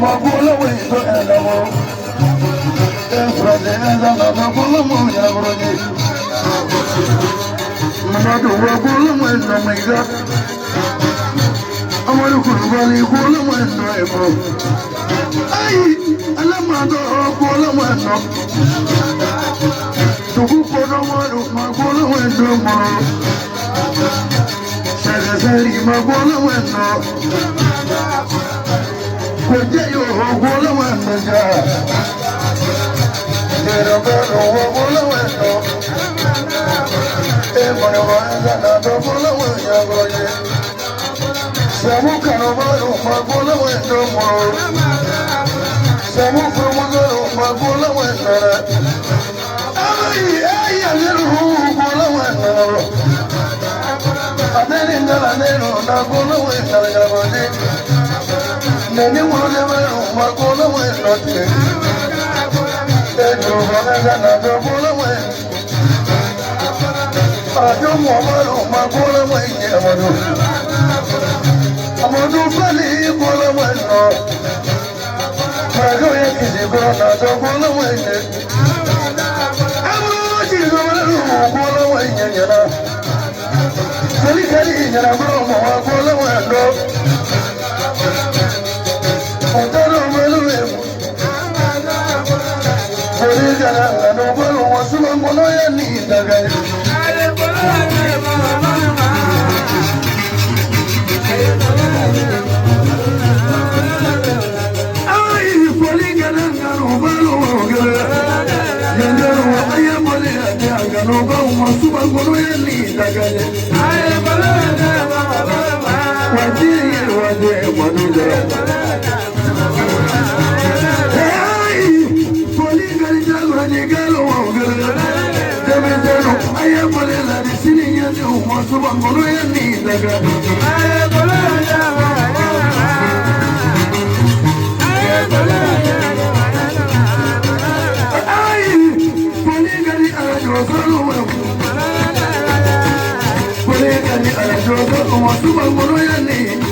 magula wito elamo. Frade ezana magula mo ya broji. Madu magula mo no mega. Amaru kurubali gula mo no ebro. Ay, alamado gula mo no. Tugu kono maru magula mo no mo. Sagazari magula mo no. Kujayo gula mo no ja. Pero gula mo no. Mono ezana gula mo ya broji. Samu kanobaro magula wendo mo. Samu promogaro magula wendo. Ay, aneru magula wendo. Aneri ndala nero magula wendo yabaji. Neni mole mero magula wendo te. Ejo vanagana magula wendo. Ajo mwamaro magula wendo yabaji. Amadu fali bola weno, mago ya kiji bola do bola wene. Amadu jigo bola wene yana, kali kali yana bola bola weno. Otaro melu emu, bori jana no bola wasuma bola ya ni dagai. No go masuba gono yeli dagale ay balada waji waje manuja ay poli gali jago ni galo wogala deme jeno ay balada disini yeli masuba gono yeli dagale ay balada ay balada Pole kani ala jogo, omo tuba moro ya ni.